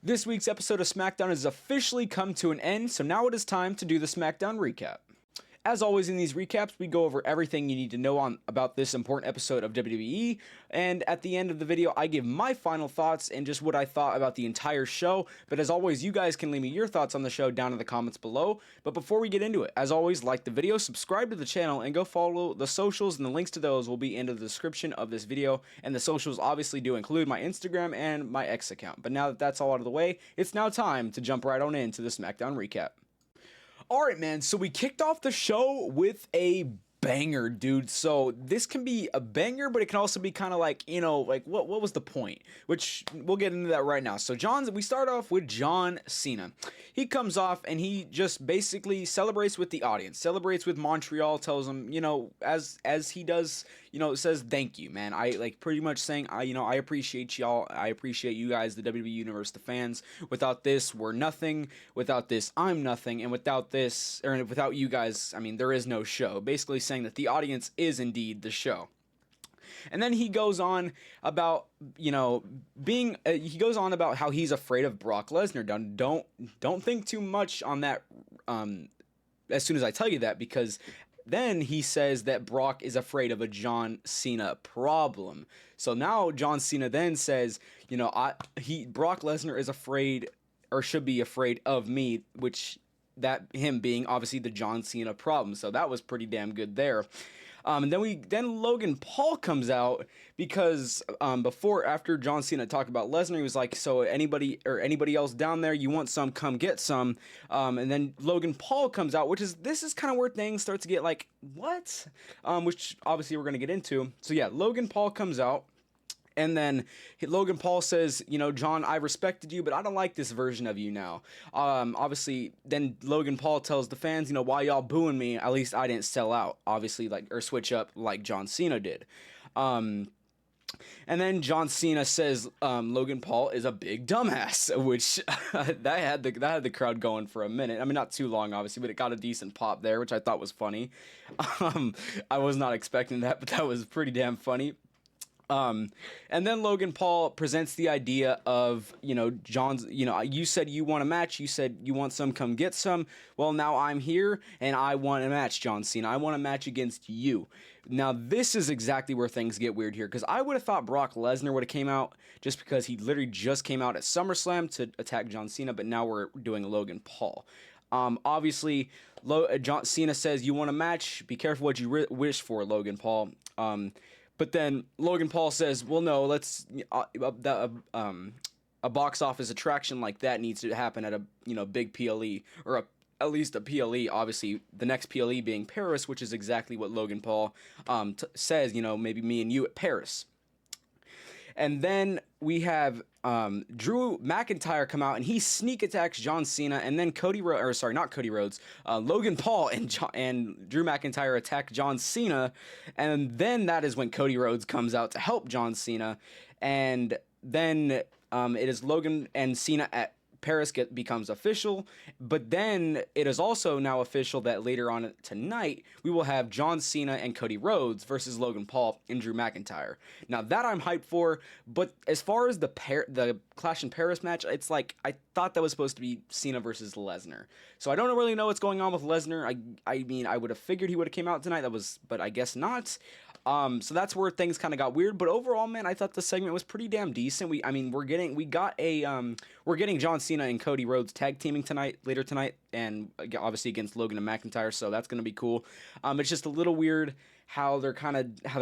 This week's episode of Smackdown has officially come to an end, so now it is time to do the Smackdown recap. As always in these recaps, we go over everything you need to know about this important episode of WWE, and at the end of the video, I give my final thoughts and just what I thought about the entire show, but as always, you guys can leave me your thoughts on the show down in the comments below. But before we get into it, as always, like the video, subscribe to the channel, and go follow the socials, and the links to those will be in the description of this video, and the socials obviously do include my Instagram and my X account. But now that that's all out of the way, it's now time to jump right on into the Smackdown recap. Alright, man, so we kicked off the show with a banger, dude. So this can be a banger, but it can also be kind of like, you know, like what was the point? Which we'll get into that right now. So we start off with John Cena. He comes off and he just basically celebrates with the audience, celebrates with Montreal, tells them, you know, as he does, you know, says thank you, man. I like pretty much saying, I appreciate y'all. I appreciate you guys, the WWE Universe, the fans. Without this, we're nothing. Without this, I'm nothing. And without this, or without you guys, I mean, there is no show. Basically saying that the audience is indeed the show. And then he goes on about, you know, he goes on about how he's afraid of Brock Lesnar. Don't think too much on that as soon as I tell you that, because then he says that Brock is afraid of a John Cena problem. So now John Cena then says, you know, Brock Lesnar is afraid, or should be afraid of me, which that him being obviously the John Cena problem. So that was pretty damn good there. And then Logan Paul comes out because after John Cena talked about Lesnar, he was like, so anybody else down there, you want some, come get some. And then Logan Paul comes out, this is kind of where things start to get like, what? Which obviously we're going to get into. So yeah, Logan Paul comes out. And then Logan Paul says, you know, John, I respected you, but I don't like this version of you now. Obviously, then Logan Paul tells the fans, you know, why y'all booing me? At least I didn't sell out, obviously, or switch up like John Cena did. And then John Cena says Logan Paul is a big dumbass, which that had the crowd going for a minute. I mean, not too long, obviously, but it got a decent pop there, which I thought was funny. I was not expecting that, but that was pretty damn funny. And then Logan Paul presents the idea of, you know, you said you want a match, you said you want some, come get some. Well, now I'm here and I want a match, John Cena. I want a match against you. Now, this is exactly where things get weird here, because I would have thought Brock Lesnar would have came out just because he literally just came out at SummerSlam to attack John Cena, but now we're doing Logan Paul. Obviously, John Cena says, you want a match? Be careful what you wish for, Logan Paul. But then Logan Paul says, well, no, a box office attraction like that needs to happen at a, you know, big PLE, or at least a PLE, obviously the next PLE being Paris, which is exactly what Logan Paul says, you know, maybe me and you at Paris. And then we have Drew McIntyre come out and he sneak attacks John Cena, and then Logan Paul and Drew McIntyre attack John Cena, and then that is when Cody Rhodes comes out to help John Cena, and then it is Logan and Cena at Paris becomes official, but then it is also now official that later on tonight we will have John Cena and Cody Rhodes versus Logan Paul and Drew McIntyre. Now that I'm hyped for, but as far as the Clash in Paris match, it's like I thought that was supposed to be Cena versus Lesnar. So I don't really know what's going on with Lesnar. I mean, I would have figured he would have came out tonight. But I guess not. So that's where things kind of got weird. But overall, man, I thought the segment was pretty damn decent. We're getting John Cena and Cody Rhodes tag teaming later tonight, and obviously against Logan and McIntyre. So that's gonna be cool. It's just a little weird how they're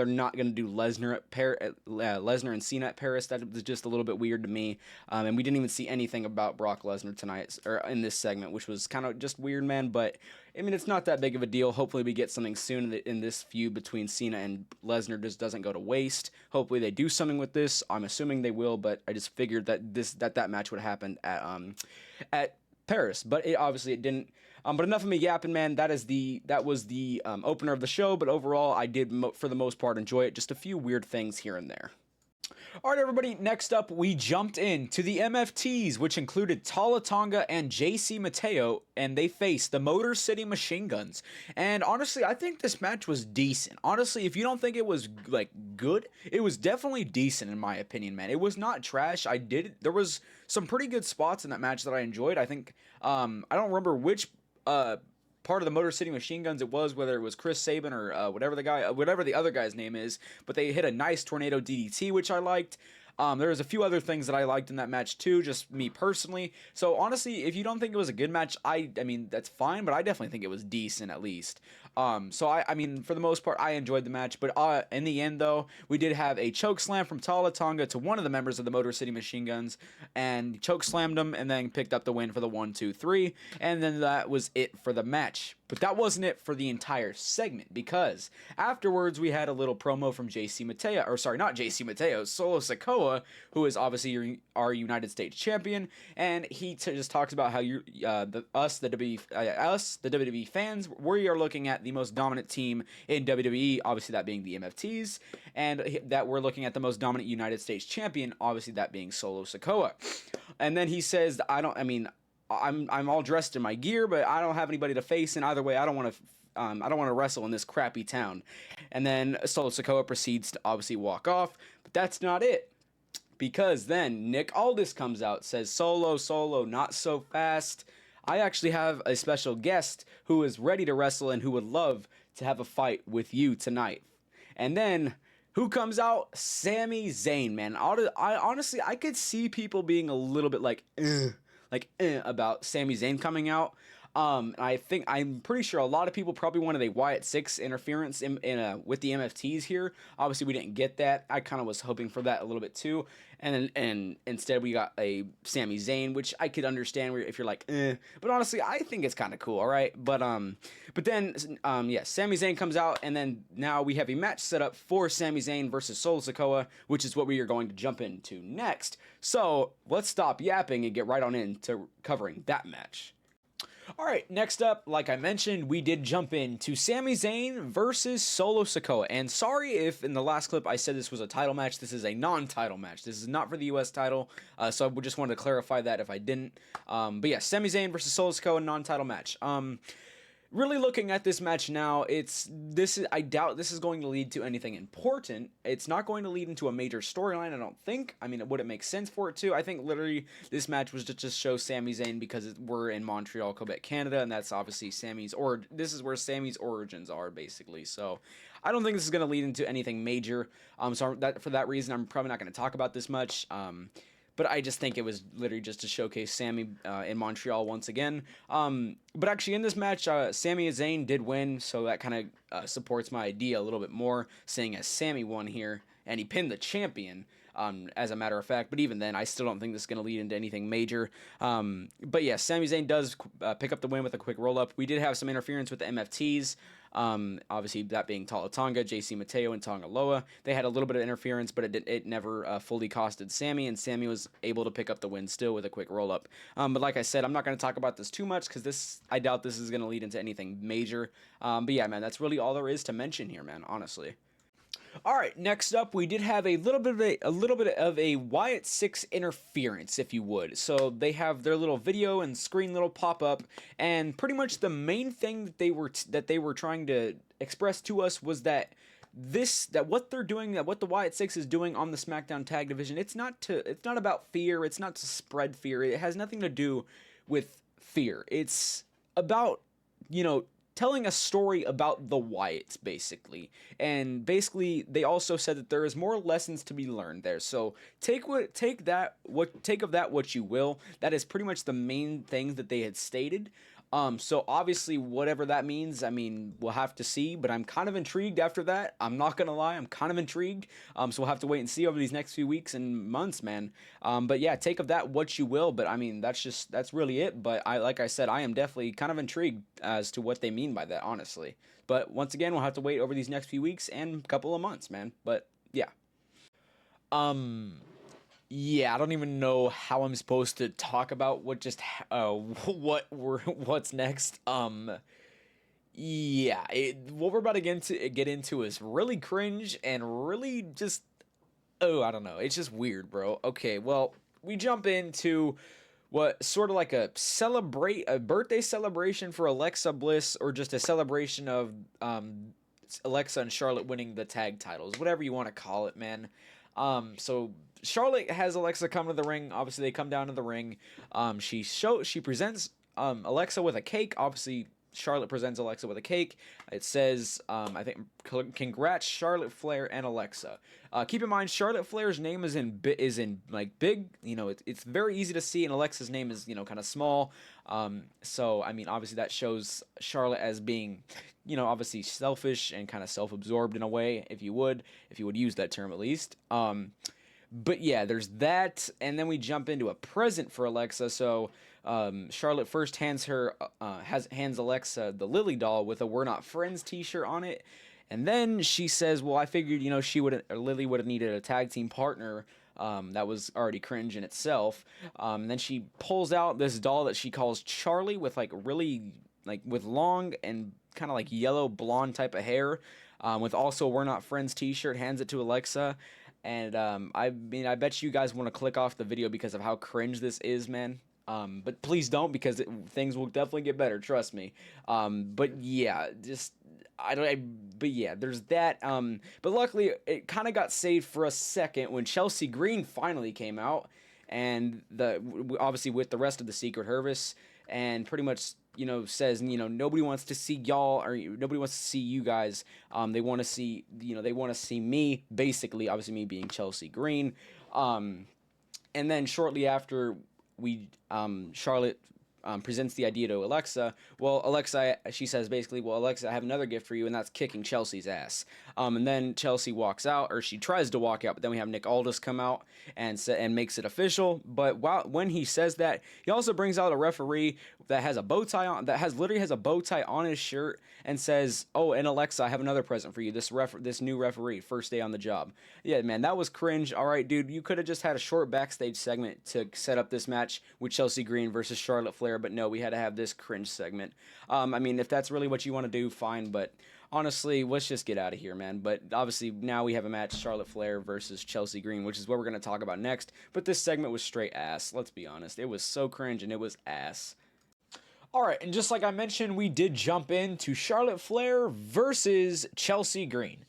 not gonna do Lesnar and Cena at Paris. That was just a little bit weird to me. And we didn't even see anything about Brock Lesnar tonight, or in this segment, which was kind of just weird, man. But I mean, it's not that big of a deal. Hopefully we get something soon in this feud between Cena and Lesnar just doesn't go to waste. Hopefully they do something with this. I'm assuming they will, but I just figured that that match would happen at Paris, but it didn't. But enough of me yapping, man. That was the opener of the show, but overall I did for the most part enjoy it. Just a few weird things here and there. All right, everybody, next up, we jumped into the MFTs, which included Tala Tonga and JC Mateo, and they faced the Motor City Machine Guns. And honestly, I think this match was decent. Honestly, if you don't think it was, like, good, it was definitely decent, in my opinion, man. It was not trash. There was some pretty good spots in that match that I enjoyed. I think, I don't remember which, part of the Motor City Machine Guns it was, whether it was Chris Sabin or whatever the other guy's name is, but they hit a nice tornado DDT, which I liked. There was a few other things that I liked in that match too, just me personally. So honestly, if you don't think it was a good match, I mean that's fine, but I definitely think it was decent at least. So I mean for the most part I enjoyed the match, but in the end though, we did have a choke slam from Tala Tonga to one of the members of the Motor City Machine Guns, and choke slammed him and then picked up the win for the 1-2-3, and then that was it for the match. But that wasn't it for the entire segment, because afterwards we had a little promo from JC Mateo, or sorry, not JC Mateo, Solo Sikoa, who is obviously our United States champion, and he just talks about how the WWE fans, we are looking at the most dominant team in WWE, obviously that being the MFTs, and that we're looking at the most dominant United States champion, obviously that being Solo Sikoa. And then he says, I'm all dressed in my gear, but I don't have anybody to face, and either way, I don't want to wrestle in this crappy town. And then Solo Sikoa proceeds to obviously walk off, but that's not it, because then Nick Aldis comes out, says, Solo, not so fast. I actually have a special guest who is ready to wrestle and who would love to have a fight with you tonight. And then who comes out? Sami Zayn, man. Honestly, I could see people being a little bit about Sami Zayn coming out. I'm pretty sure a lot of people probably wanted a Wyatt Six interference with the MFTs here. Obviously, we didn't get that. I kind of was hoping for that a little bit too, and instead we got a Sami Zayn, which I could understand if you're like, but honestly, I think it's kind of cool. All right, but then Sami Zayn comes out, and then now we have a match set up for Sami Zayn versus Solo Sikoa, which is what we are going to jump into next. So let's stop yapping and get right on into covering that match. All right, next up, like I mentioned, we did jump into Sami Zayn versus Solo Sikoa. And sorry if in the last clip I said this was a title match. This is a non-title match. This is not for the U.S. title, so I just wanted to clarify that if I didn't. But yeah, Sami Zayn versus Solo Sikoa, non-title match. Really looking at this match now, I doubt this is going to lead to anything important. It's not going to lead into a major storyline, I don't think. I mean, it wouldn't make sense for it to. I think literally this match was to just show Sami Zayn because we're in Montreal, Quebec, Canada, and that's obviously this is where Sami's origins are, basically. So I don't think this is going to lead into anything major. So for that reason, I'm probably not going to talk about this much. But I just think it was literally just to showcase Sami in Montreal once again. But actually in this match, Sami Zayn did win, so that kind of supports my idea a little bit more, seeing as Sami won here, and he pinned the champion, as a matter of fact. But even then, I still don't think this is going to lead into anything major. But yeah, Sami Zayn does pick up the win with a quick roll-up. We did have some interference with the MFTs. Obviously that being Tala Tonga, JC Mateo, and Tonga Loa. They had a little bit of interference, but it never fully costed Sami, and Sami was able to pick up the win still with a quick roll-up. But like I said, I'm not going to talk about this too much because I doubt this is going to lead into anything major. But yeah, man, that's really all there is to mention here, man, honestly. All right, next up, we did have a little bit of a Wyatt Six interference, if you would. So they have their little video and screen little pop up, and pretty much the main thing that they were trying to express to us was that what they're doing, that what the Wyatt Six is doing on the SmackDown Tag Division, it's not about fear. It's not to spread fear. It has nothing to do with fear. It's about, telling a story about the Wyatts, basically. And basically, they also said that there is more lessons to be learned there. So take of that what you will. That is pretty much the main thing that they had stated. So obviously, whatever that means, I mean, we'll have to see, but I'm kind of intrigued after that. I'm not gonna lie, I'm kind of intrigued. So we'll have to wait and see over these next few weeks and months, man. But yeah, take of that what you will, but I mean, that's really it. But like I said, I am definitely kind of intrigued as to what they mean by that, honestly. But once again, we'll have to wait over these next few weeks and couple of months, man. But yeah. Yeah, I don't even know how I'm supposed to talk about what's next. What we're about to get into is really cringe and really just oh, I don't know. It's just weird, bro. Okay, well, we jump into what sort of like a birthday celebration for Alexa Bliss, or just a celebration of Alexa and Charlotte winning the tag titles, whatever you want to call it, man. So Charlotte has Alexa come to the ring. Obviously, they come down to the ring. She presents Alexa with a cake. Obviously, Charlotte presents Alexa with a cake. It says, I think, congrats Charlotte Flair and Alexa. Keep in mind, Charlotte Flair's name is in like big. You know, it's very easy to see, and Alexa's name is, you know, kind of small. So I mean, obviously that shows Charlotte as being, you know, obviously selfish and kind of self-absorbed in a way, if you would use that term at least. But yeah, there's that, and then we jump into a present for Alexa. So Charlotte first hands Alexa the Lily doll with a "We're Not Friends" T-shirt on it, and then she says, "Well, I figured, you know, Lily would have needed a tag team partner." That was already cringe in itself. And then she pulls out this doll that she calls Charlie, with like really like with long and kind of like yellow blonde type of hair, with also "We're Not Friends" T-shirt. Hands it to Alexa. And I mean, I bet you guys want to click off the video because of how cringe this is, man. But please don't, because things will definitely get better. Trust me. But yeah, but yeah, there's that. But luckily, it kind of got saved for a second when Chelsea Green finally came out, and obviously with the rest of the Secret Service, and pretty much, you know, says, you know, nobody wants to see y'all, or nobody wants to see you guys. They want to see, you know, they want to see me, basically, obviously me being Chelsea Green. And then shortly after, Charlotte presents the idea to Alexa. Well, Alexa, she says basically, well, Alexa, I have another gift for you, and that's kicking Chelsea's ass. And then Chelsea walks out, or she tries to walk out, but then we have Nick Aldis come out and makes it official. But when he says that, he also brings out a referee that has a bow tie on, literally has a bow tie on his shirt, and says, "Oh, and Alexa, I have another present for you. This new referee, first day on the job." Yeah, man, that was cringe. All right, dude, you could have just had a short backstage segment to set up this match with Chelsea Green versus Charlotte Flair, but no, we had to have this cringe segment. I mean, if that's really what you want to do, fine, but honestly, let's just get out of here, man. But obviously, now we have a match, Charlotte Flair versus Chelsea Green, which is what we're going to talk about next. But this segment was straight ass, let's be honest. It was so cringe, and it was ass. Alright, and just like I mentioned, we did jump into Charlotte Flair versus Chelsea Green.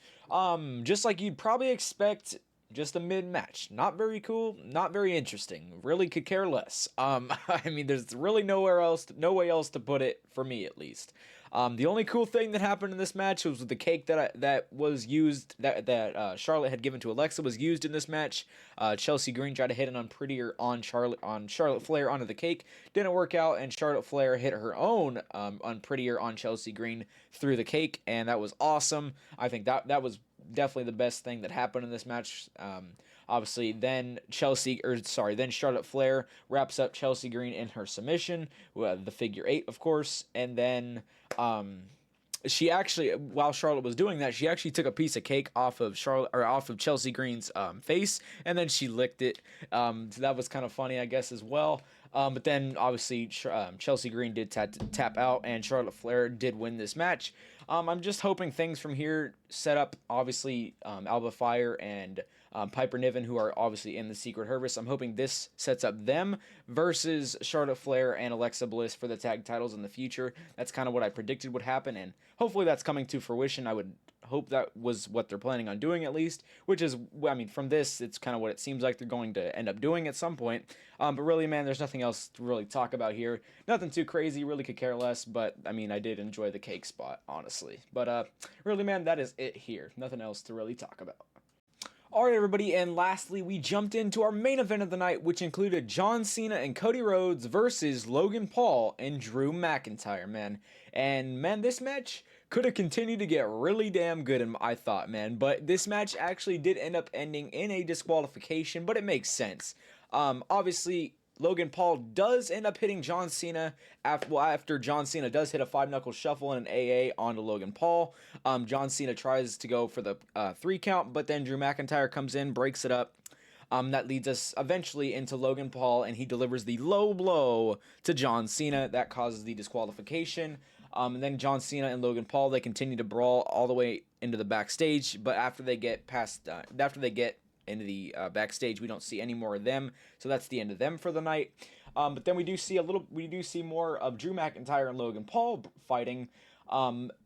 Just like you'd probably expect, just a mid-match. Not very cool, not very interesting. Really could care less. I mean, there's really no way else to put it, for me at least. The only cool thing that happened in this match was the cake that was used, that Charlotte had given to Alexa, was used in this match. Chelsea Green tried to hit an unprettier on Charlotte Flair onto the cake. Didn't work out, and Charlotte Flair hit her own unprettier on Chelsea Green through the cake, and that was awesome. I think that was definitely the best thing that happened in this match. Obviously, then Charlotte Flair wraps up Chelsea Green in her submission, the figure 8, of course, and then she actually, while Charlotte was doing that, she actually took a piece of cake off of Chelsea Green's face, and then she licked it. So that was kind of funny, I guess, as well. But then obviously Chelsea Green did tap out, and Charlotte Flair did win this match. I'm just hoping things from here set up, obviously, Alba Fire and Piper Niven, who are obviously in the Secret Service. I'm hoping this sets up them versus Charlotte Flair and Alexa Bliss for the tag titles in the future. That's kind of what I predicted would happen, and hopefully that's coming to fruition. I would hope that was what they're planning on doing, at least, which is, I mean, from this, it's kind of what it seems like they're going to end up doing at some point. But really, man, there's nothing else to really talk about here. Nothing too crazy, really could care less, but, I mean, I did enjoy the cake spot, honestly. But, really, man, that is it here. Nothing else to really talk about. Alright, everybody, and lastly, we jumped into our main event of the night, which included John Cena and Cody Rhodes versus Logan Paul and Drew McIntyre, man. And, man, this match could have continued to get really damn good, I thought, man. But this match actually did end up ending in a disqualification, but it makes sense. Obviously, Logan Paul does end up hitting John Cena after John Cena does hit a 5-knuckle shuffle and an AA onto Logan Paul. John Cena tries to go for the 3 count, but then Drew McIntyre comes in, breaks it up. That leads us eventually into Logan Paul, and he delivers the low blow to John Cena. That causes the disqualification. And then John Cena and Logan Paul, they continue to brawl all the way into the backstage, but after they get backstage. We don't see any more of them, so that's the end of them for the night. But then we do see more of Drew McIntyre and Logan Paul fighting.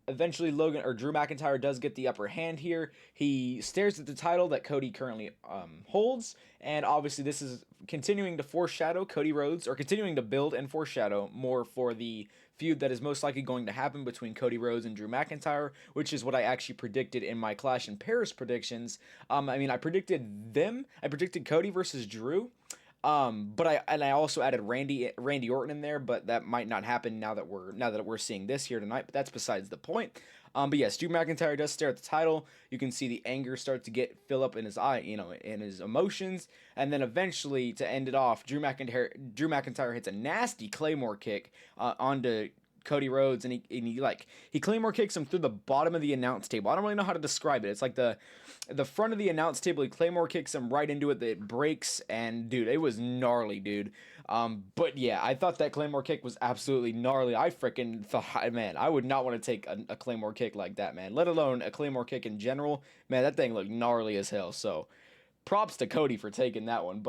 Eventually Drew McIntyre does get the upper hand here. He stares at the title that Cody currently holds, and obviously this is continuing to foreshadow Cody Rhodes, or continuing to build and foreshadow more for the feud that is most likely going to happen between Cody Rhodes and Drew McIntyre, which is what I actually predicted in my Clash in Paris predictions. I predicted Cody versus Drew. But I also added Randy Orton in there, but that might not happen now that we're seeing this here tonight. But that's besides the point. But yes, Drew McIntyre does stare at the title. You can see the anger start to fill up in his eye, in his emotions, and then eventually to end it off, Drew McIntyre hits a nasty Claymore kick onto Cody Rhodes, and he Claymore kicks him through the bottom of the announce table. I don't really know how to describe it. It's like the front of the announce table. He Claymore kicks him right into it. It breaks, and dude, it was gnarly, dude. But yeah, I thought that Claymore kick was absolutely gnarly. I freaking thought, man, I would not want to take a Claymore kick like that, man. Let alone a Claymore kick in general. Man, that thing looked gnarly as hell. So props to Cody for taking that one.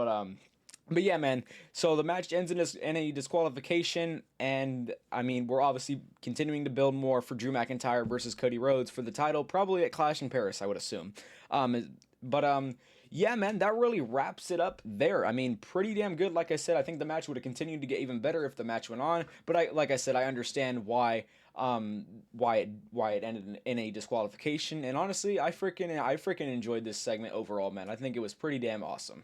But yeah, man, so the match ends in a disqualification, and we're obviously continuing to build more for Drew McIntyre versus Cody Rhodes for the title, probably at Clash in Paris, I would assume. Yeah, man, that really wraps it up there. Pretty damn good. Like I said, I think the match would have continued to get even better if the match went on, but I understand why it ended in a disqualification, and honestly, I freaking enjoyed this segment overall, man. I think it was pretty damn awesome.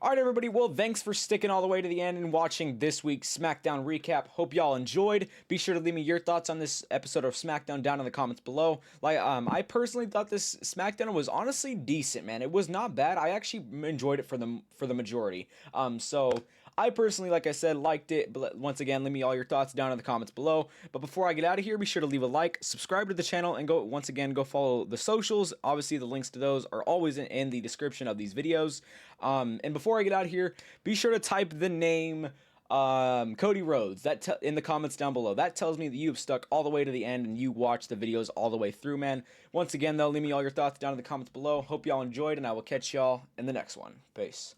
Alright everybody, well thanks for sticking all the way to the end and watching this week's SmackDown recap. Hope y'all enjoyed. Be sure to leave me your thoughts on this episode of SmackDown down in the comments below. I personally thought this SmackDown was honestly decent, man. It was not bad. I actually enjoyed it for the majority. So I personally, like I said, liked it, but once again, leave me all your thoughts down in the comments below. But before I get out of here, be sure to leave a like, subscribe to the channel, and go follow the socials. Obviously, the links to those are always in the description of these videos. And before I get out of here, be sure to type the name Cody Rhodes in the comments down below. That tells me that you've stuck all the way to the end and you watched the videos all the way through, man. Once again, though, leave me all your thoughts down in the comments below. Hope y'all enjoyed, and I will catch y'all in the next one. Peace.